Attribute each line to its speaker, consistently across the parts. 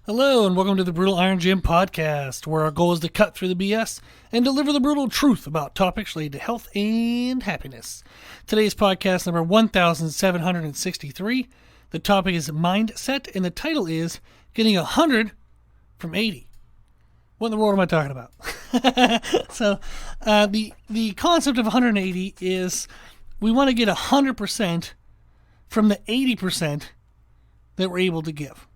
Speaker 1: Hello, and welcome to the Brutal Iron Gym podcast, where our goal is to cut through the BS and deliver the brutal truth about topics related to health and happiness. Today's podcast number 1763. The topic is mindset, and the title is Getting 100 from 80. What in the world am I talking about? So, the concept of 180 is we want to get 100% from the 80% that we're able to give.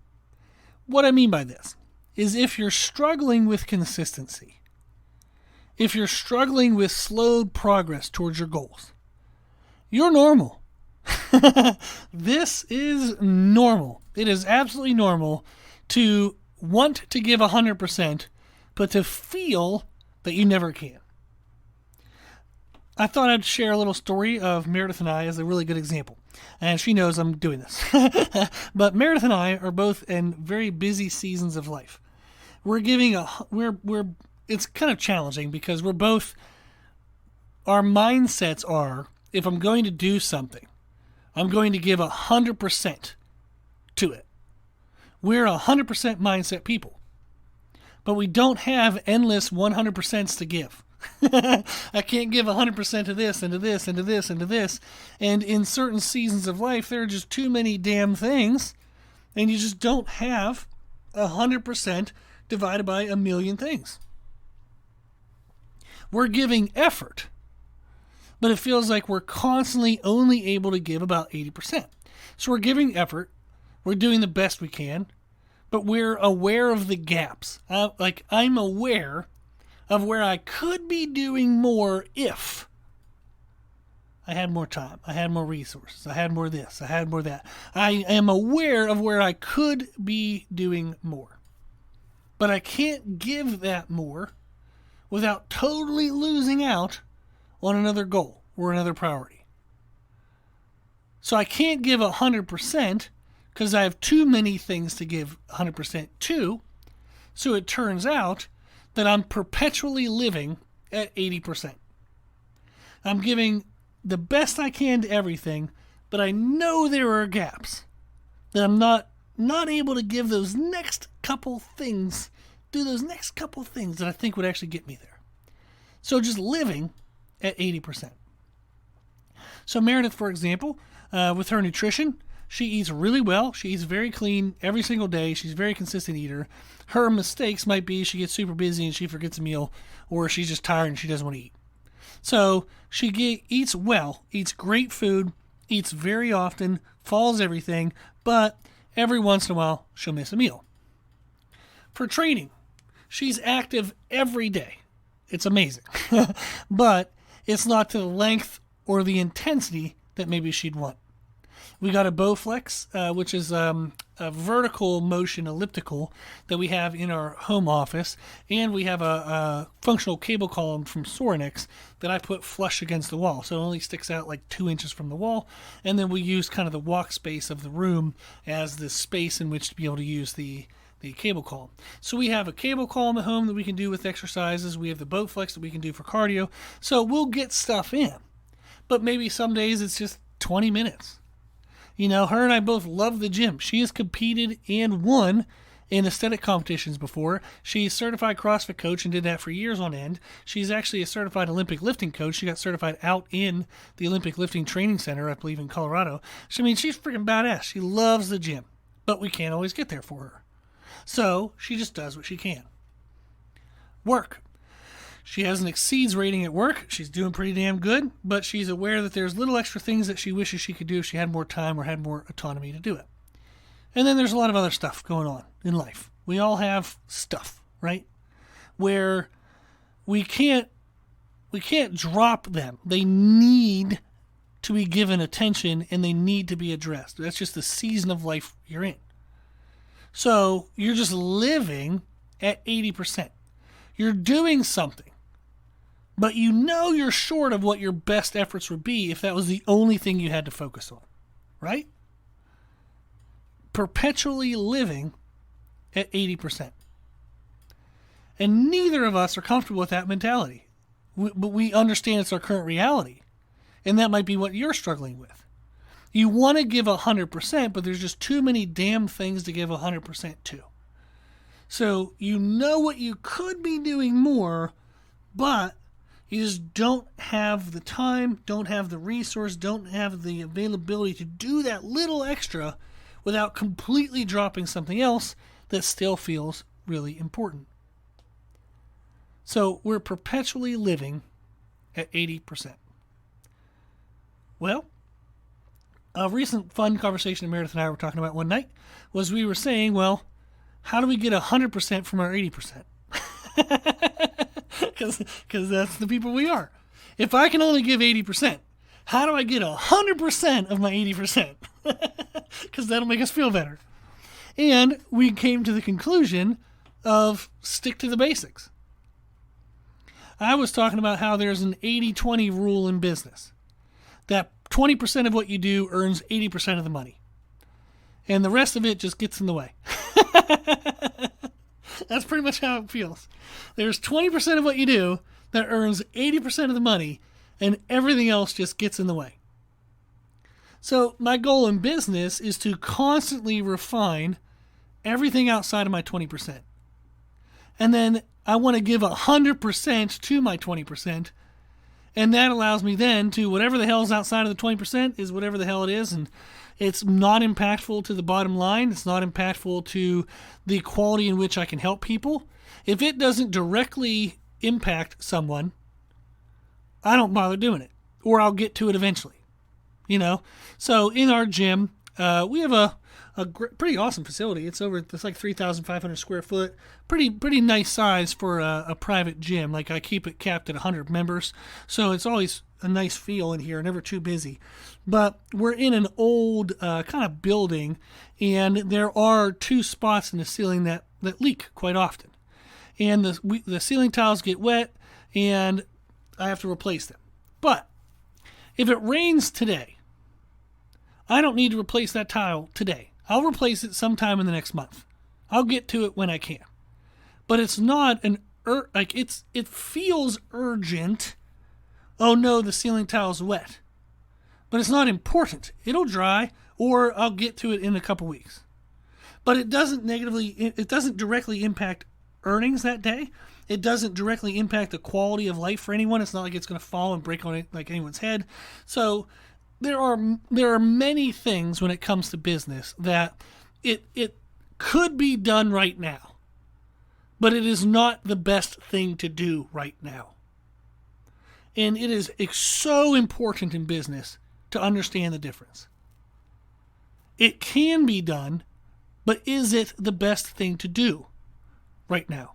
Speaker 1: What I mean by this is if you're struggling with consistency, if you're struggling with slowed progress towards your goals, you're normal. This is normal. It is absolutely normal to want to give 100%, but to feel that you never can. I thought I'd share a little story of Meredith and I as a really good example. And she knows I'm doing this. But Meredith and I are both in very busy seasons of life. It's kind of challenging because our mindsets are, if I'm going to do something, I'm going to give 100% to it. We're 100% mindset people. But we don't have endless 100%s to give. I can't give 100% to this and to this and to this and to this. And in certain seasons of life, there are just too many damn things. And you just don't have 100% divided by a million things. We're giving effort, but it feels like we're constantly only able to give about 80%. So we're giving effort. We're doing the best we can, but we're aware of the gaps. I'm aware of where I could be doing more if I had more time, I had more resources, I had more this, I had more that. I am aware of where I could be doing more. But I can't give that more without totally losing out on another goal or another priority. So I can't give 100% because I have too many things to give 100% to. So it turns out that I'm perpetually living at 80%. I'm giving the best I can to everything, but I know there are gaps that I'm not able to give those next couple things, do those next couple things that I think would actually get me there. So just living at 80%. So Meredith, for example, with her nutrition, she eats really well. She eats very clean every single day. She's a very consistent eater. Her mistakes might be she gets super busy and she forgets a meal, or she's just tired and she doesn't want to eat. So she eats well, eats great food, eats very often, follows everything, but every once in a while she'll miss a meal. For training, she's active every day. It's amazing. But it's not to the length or the intensity that maybe she'd want. We got a Bowflex, which is a vertical motion elliptical that we have in our home office, and we have a functional cable column from Sorinix that I put flush against the wall, so it only sticks out like 2 inches from the wall, and then we use kind of the walk space of the room as the space in which to be able to use the cable column. So we have a cable column at home that we can do with exercises. We have the Bowflex that we can do for cardio. So we'll get stuff in, but maybe some days it's just 20 minutes. You know, her and I both love the gym. She has competed and won in aesthetic competitions before. She's a certified CrossFit coach and did that for years on end. She's actually a certified Olympic lifting coach. She got certified out in the Olympic Lifting Training Center, I believe, in Colorado. So, I mean, she's freaking badass. She loves the gym, but we can't always get there for her. So she just does what she can. Work. She has an exceeds rating at work. She's doing pretty damn good, but she's aware that there's little extra things that she wishes she could do if she had more time or had more autonomy to do it. And then there's a lot of other stuff going on in life. We all have stuff, right? Where we can't drop them. They need to be given attention and they need to be addressed. That's just the season of life you're in. So you're just living at 80%. You're doing something, but you know you're short of what your best efforts would be if that was the only thing you had to focus on, right? Perpetually living at 80%. And neither of us are comfortable with that mentality. But we understand it's our current reality. And that might be what you're struggling with. You want to give 100%, but there's just too many damn things to give 100% to. So you know what you could be doing more, but you just don't have the time, don't have the resource, don't have the availability to do that little extra without completely dropping something else that still feels really important. So we're perpetually living at 80%. Well, a recent fun conversation Meredith and I were talking about one night was we were saying, well, how do we get 100% from our 80%? Because that's the people we are. If I can only give 80%, how do I get 100% of my 80%? Because that'll make us feel better. And we came to the conclusion of stick to the basics. I was talking about how there's an 80-20 rule in business. That 20% of what you do earns 80% of the money. And the rest of it just gets in the way. That's pretty much how it feels. There's 20% of what you do that earns 80% of the money, and everything else just gets in the way. So my goal in business is to constantly refine everything outside of my 20%. And then I want to give 100% to my 20%. And that allows me then to whatever the hell's outside of the 20% is whatever the hell it is. And it's not impactful to the bottom line. It's not impactful to the quality in which I can help people. If it doesn't directly impact someone, I don't bother doing it, or I'll get to it eventually. So in our gym, we have a pretty awesome facility. It's like 3,500 square foot. Pretty nice size for a private gym. Like, I keep it capped at 100 members, so it's always a nice feel in here, never too busy. But we're in an old kind of building, and there are two spots in the ceiling that leak quite often. And the ceiling tiles get wet, and I have to replace them. But if it rains today, I don't need to replace that tile today. I'll replace it sometime in the next month. I'll get to it when I can. But it's not it feels urgent. Oh no, the ceiling tile's wet. But it's not important. It'll dry, or I'll get to it in a couple weeks. But it doesn't directly impact earnings that day. It doesn't directly impact the quality of life for anyone. It's not like it's going to fall and break on anyone's head. So there are many things when it comes to business that it could be done right now, but it is not the best thing to do right now. And it is so important in business to understand the difference. It can be done, but is it the best thing to do right now?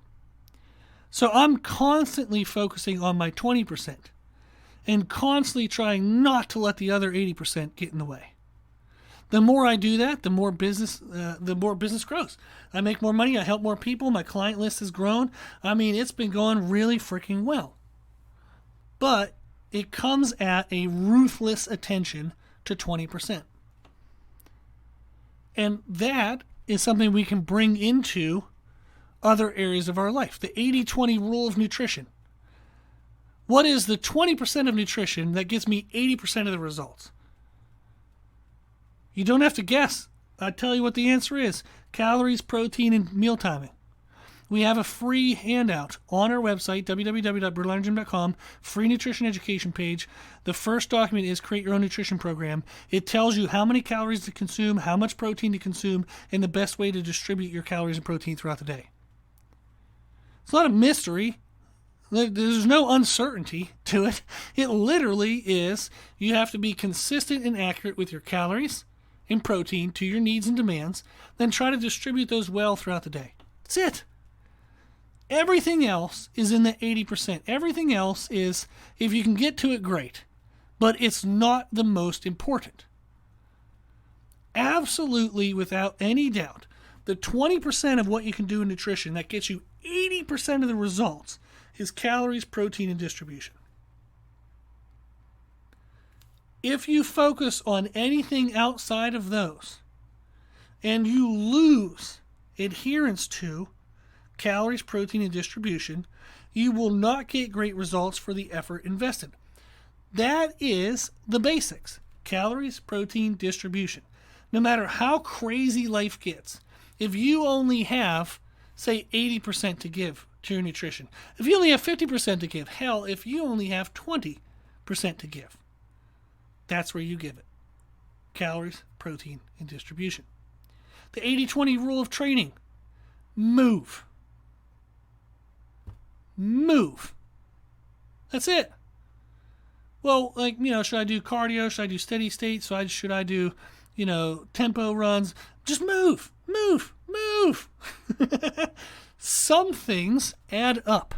Speaker 1: So I'm constantly focusing on my 20%. And constantly trying not to let the other 80% get in the way. The more I do that, the more business grows. I make more money. I help more people. My client list has grown. I mean, it's been going really freaking well. But it comes at a ruthless attention to 20%. And that is something we can bring into other areas of our life. The 80-20 rule of nutrition. What is the 20% of nutrition that gets me 80% of the results? You don't have to guess. I tell you what the answer is. Calories, protein, and meal timing. We have a free handout on our website, www.brutalirongym.com, free nutrition education page. The first document is Create Your Own Nutrition Program. It tells you how many calories to consume, how much protein to consume, and the best way to distribute your calories and protein throughout the day. It's not a mystery. There's no uncertainty to it. It literally is, you have to be consistent and accurate with your calories and protein to your needs and demands, then try to distribute those well throughout the day. That's it. Everything else is in the 80%. Everything else is, if you can get to it, great. But it's not the most important. Absolutely, without any doubt, the 20% of what you can do in nutrition that gets you 80% of the results is calories, protein, and distribution. If you focus on anything outside of those and you lose adherence to calories, protein, and distribution, you will not get great results for the effort invested. That is the basics. Calories, protein, distribution. No matter how crazy life gets, if you only have say 80% to give to your nutrition. If you only have 50% to give, hell, if you only have 20% to give, that's where you give it. Calories, protein, and distribution. The 80-20 rule of training. Move. Move. That's it. Well, like, should I do cardio? Should I do steady state? Should I do, tempo runs? Just move. Move. Move. Some things add up.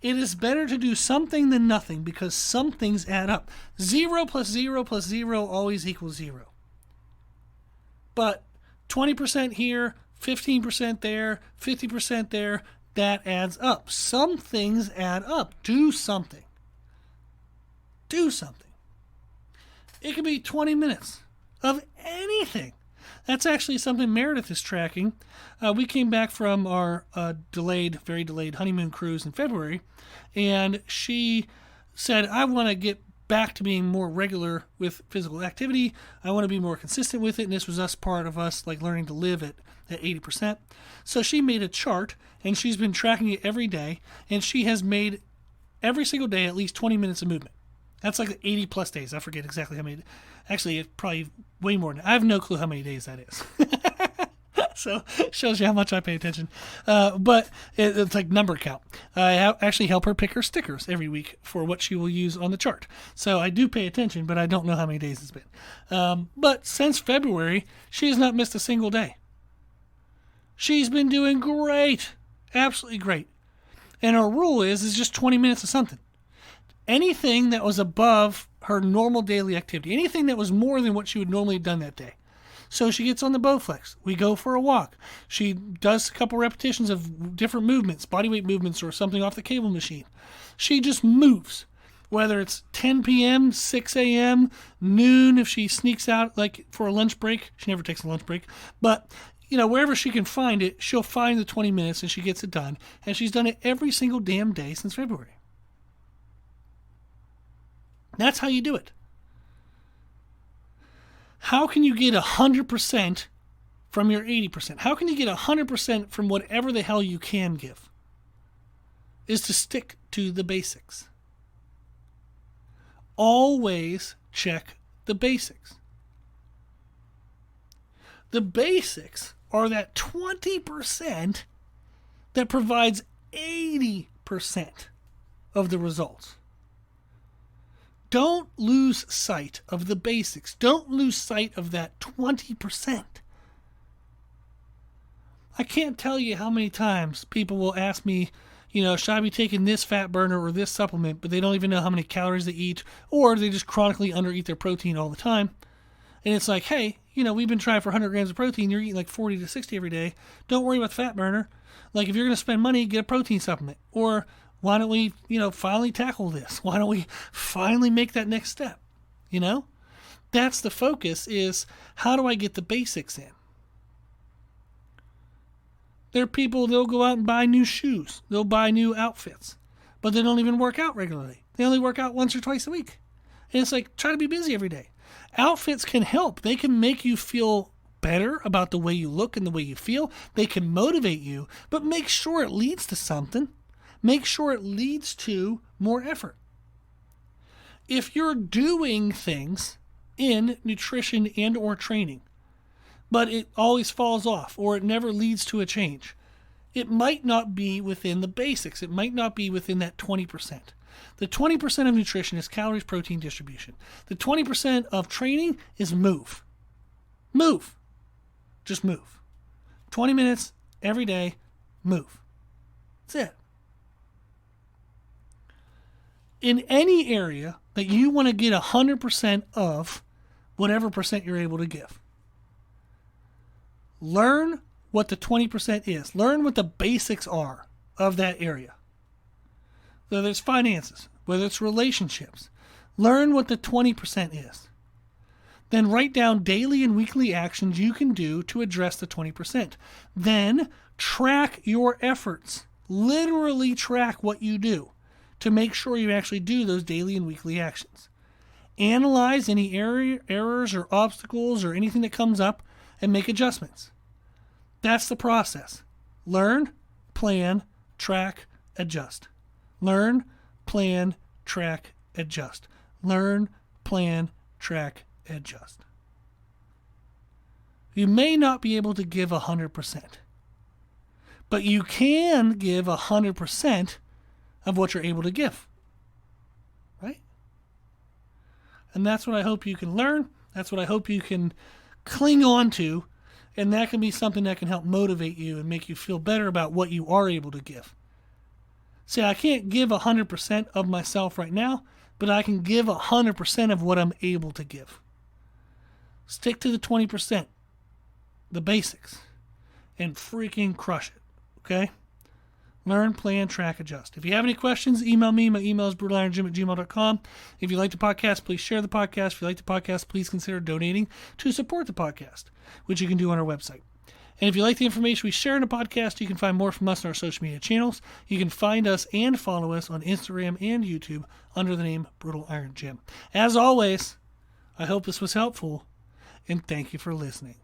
Speaker 1: It is better to do something than nothing because some things add up. 0 plus 0 plus 0 always equals 0. But 20% here, 15% there, 50% there, that adds up. Some things add up. Do something. Do something. It could be 20 minutes of anything. That's actually something Meredith is tracking. We came back from our very delayed honeymoon cruise in February, and she said, I want to get back to being more regular with physical activity. I want to be more consistent with it, and this was part of us like learning to live at 80%. So she made a chart, and she's been tracking it every day, and she has made every single day at least 20 minutes of movement. That's like 80 plus days. I forget exactly how many. Actually, it's probably way more than I have no clue how many days that is. So it shows you how much I pay attention. But it's like number count. I actually help her pick her stickers every week for what she will use on the chart. So I do pay attention, but I don't know how many days it's been. But since February, she has not missed a single day. She's been doing great. Absolutely great. And our rule is just 20 minutes of something. Anything that was above her normal daily activity, anything that was more than what she would normally have done that day. So she gets on the Bowflex. We go for a walk. She does a couple repetitions of different movements, bodyweight movements or something off the cable machine. She just moves. Whether it's 10 p.m., 6 a.m., noon, if she sneaks out like for a lunch break. She never takes a lunch break. But, wherever she can find it, she'll find the 20 minutes and she gets it done. And she's done it every single damn day since February. That's how you do it. How can you get 100% from your 80%? How can you get 100% from whatever the hell you can give? Is to stick to the basics. Always check the basics. The basics are that 20% that provides 80% of the results. Don't lose sight of the basics. Don't lose sight of that 20%. I can't tell you how many times people will ask me, should I be taking this fat burner or this supplement, but they don't even know how many calories they eat, or they just chronically undereat their protein all the time. And it's like, hey, we've been trying for 100 grams of protein. You're eating like 40 to 60 every day. Don't worry about the fat burner. Like, if you're going to spend money, get a protein supplement. Or why don't we, finally tackle this? Why don't we finally make that next step? That's the focus, is how do I get the basics in? There are people, they'll go out and buy new shoes. They'll buy new outfits. But they don't even work out regularly. They only work out once or twice a week. And it's like, try to be busy every day. Outfits can help. They can make you feel better about the way you look and the way you feel. They can motivate you, but make sure it leads to something. Make sure it leads to more effort. If you're doing things in nutrition and or training, but it always falls off or it never leads to a change, it might not be within the basics. It might not be within that 20%. The 20% of nutrition is calories, protein, distribution. The 20% of training is move. Move. Just move. 20 minutes every day, move. That's it. In any area that you want to get 100% of whatever percent you're able to give, learn what the 20% is. Learn what the basics are of that area. Whether it's finances, whether it's relationships, learn what the 20% is. Then write down daily and weekly actions you can do to address the 20%. Then track your efforts. Literally track what you do to make sure you actually do those daily and weekly actions. Analyze any errors or obstacles or anything that comes up and make adjustments. That's the process. Learn, plan, track, adjust. Learn, plan, track, adjust. Learn, plan, track, adjust. You may not be able to give 100%, but you can give 100% of what you're able to give, right? And that's what I hope you can learn. That's what I hope you can cling on to, and that can be something that can help motivate you and make you feel better about what you are able to give. See, I can't give 100% of myself right now, but I can give 100% of what I'm able to give. Stick to the 20%, the basics, and freaking crush it, okay? Learn, plan, track, adjust. If you have any questions, email me. My email is brutalironjim@gmail.com. If you like the podcast, please share the podcast. If you like the podcast, please consider donating to support the podcast, which you can do on our website. And if you like the information we share in the podcast, you can find more from us on our social media channels. You can find us and follow us on Instagram and YouTube under the name Brutal Iron Jim. As always, I hope this was helpful, and thank you for listening.